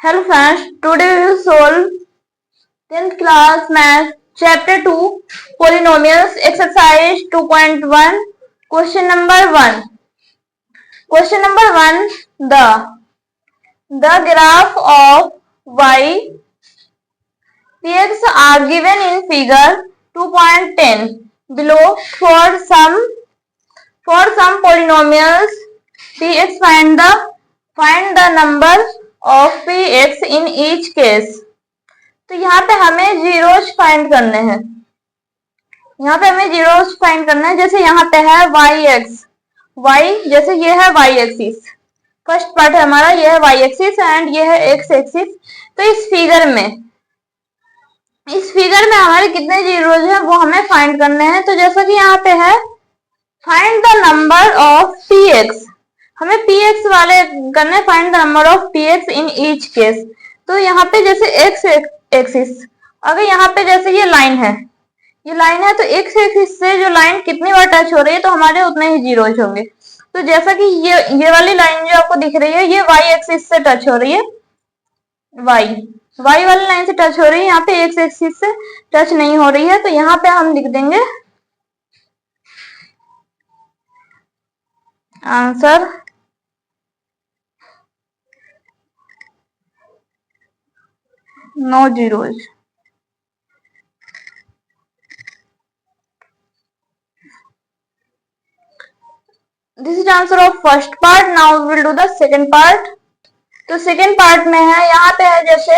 Hello friends, today we will solve 10th class math chapter 2 polynomials exercise 2.1 question number 1. Question number 1, the graph of y px are given in figure 2.10 below. For some polynomials px find the number of px in each case. तो यहाँ पे हमें zeros find करने हैं। जैसे यहाँ पे है वाई एक्स, वाई जैसे ये है वाई एक्सिस, फर्स्ट पार्ट है हमारा, ये है वाई एक्सिस एंड ये है एक्स एक्सिस। तो इस फिगर में हमारे कितने जीरोज है वो हमें फाइंड करने हैं। तो जैसा कि यहाँ पे है find the number of P x, हमें पी एक्स वाले करने, find the number of P x in each case. तो यहाँ पे जैसे एक्स एक्सिस, अगर यहाँ पे जैसे ये लाइन है तो एक्स एक्सिस से जो लाइन कितनी बार टच हो रही है तो हमारे उतने ही जीरोज होंगे। तो जैसा कि ये वाली लाइन जो आपको दिख रही है ये वाई एक्सिस से टच हो रही है, वाई वाली लाइन से टच हो रही है, यहाँ पे एक्स एक्सिस से टच नहीं हो रही है। तो यहाँ पे हम लिख देंगे answer no zeros. This is answer of first part. Now we will do the second part. तो सेकंड पार्ट में है, यहाँ पे है जैसे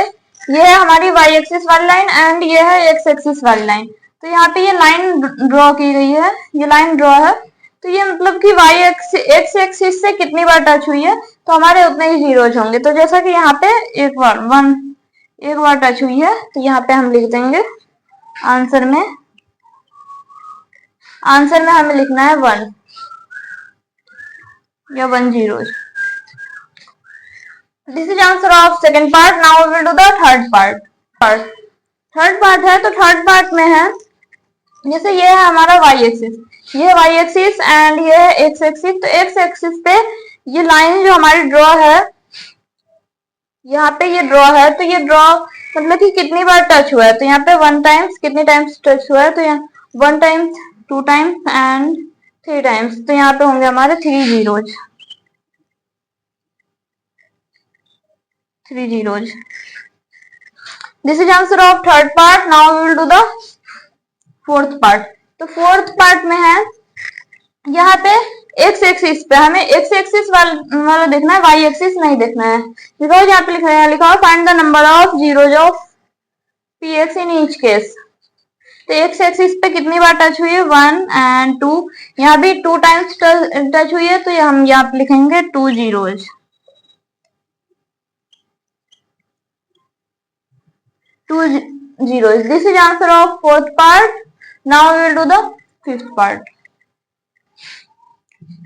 ये है हमारी वाई एक्सिस वाली लाइन एंड ये है एक्स एक्सिस वाली लाइन। तो यहाँ पे ये लाइन ड्रॉ की गई है, ये लाइन ड्रॉ है। तो ये मतलब कि वाई एक्स एक्सिस से कितनी बार टच हुई है तो हमारे उतने ही जीरोज होंगे। तो जैसा कि यहाँ पे एक बार टच हुई है तो यहाँ पे हम लिख देंगे आंसर में हमें लिखना है 1 या 1 zeros. This is answer of second part. Now we will do the third part. Third part है, तो थर्ड पार्ट में है जैसे ये है हमारा वाई एक्सिस, ये है वाई एक्सिस एंड ये है एक्स एक्सिस। तो एक्स एक्सिस पे ये लाइन जो हमारी ड्रॉ है, यहाँ पे ये ड्रॉ है, तो ये ड्रॉ मतलब कि कितनी बार टच हुआ है तो यहाँ पे 1 टाइम्स, कितनी टाइम्स टच हुआ है तो यहाँ 1 टाइम्स, 2 टाइम्स एंड 3 टाइम्स। तो यहाँ पे होंगे हमारे 3 zeros. This is answer of third part. Now we will do the fourth part. तो फोर्थ पार्ट में है यहाँ पे एक्स एक्सिस पे हमें एक्स एक्सिस वाला देखना है, वाई एक्सिस नहीं देखना है। बिकॉज यहाँ पे लिखा है find the number of zeros of P x in each case. तो एक्स एक्सिस पे कितनी बार टच हुई है 1 एंड 2, यहाँ भी 2 टाइम्स टच हुई है तो हम यहाँ पे लिखेंगे 2 zeros. 2 zeros. This is answer of fourth part. Now we will do the fifth part.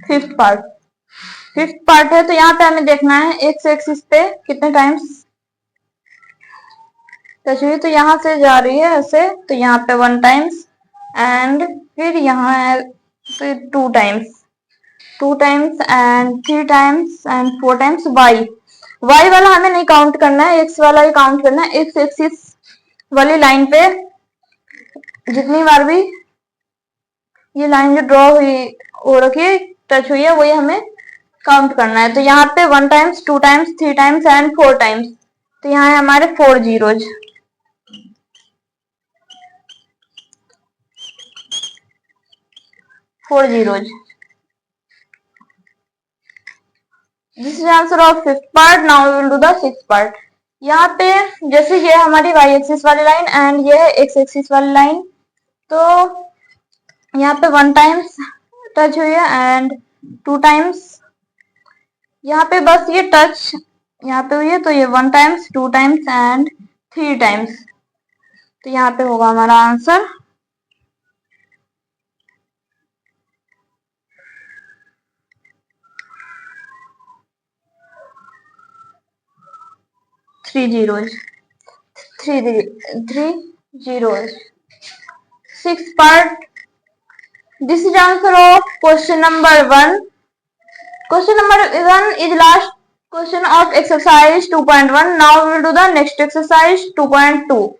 Fifth part है, तो यहाँ पे हमें देखना है एक्स एक्सिस पे कितने टाइम्स टच हुई। तो यहाँ से जा रही है ऐसे, तो यहाँ पे 1 टाइम्स एंड फिर यहाँ है तो 2 times and 3 times and 4 times. Y वाला हमें नहीं काउंट करना है, एक्स वाला ही काउंट करना है। एक्स एक्सिस वाली लाइन पे जितनी बार भी ये लाइन जो ड्रॉ हुई हो रखी है, टच हुई है, वही हमें काउंट करना है। तो यहाँ पे 1 times, 2 times, 3 times and 4 times. तो यहाँ है हमारे 4 zeros. This is answer of fifth part. Now we will do the sixth part. यहाँ पे जैसे ये हमारी वाई एक्सिस वाली लाइन एंड ये है एक्स एक्सिस वाली लाइन। तो यहाँ पे 1 टाइम्स टच हुई है एंड 2 टाइम्स, यहाँ पे बस ये टच यहाँ पे हुई है तो ये 1 टाइम्स, 2 टाइम्स एंड 3 टाइम्स। तो यहाँ पे होगा हमारा answer 3 zeros. Sixth part. This is answer of question number 1. Question number 1 is last Question of exercise 2.1. Now we will do the next exercise 2.2.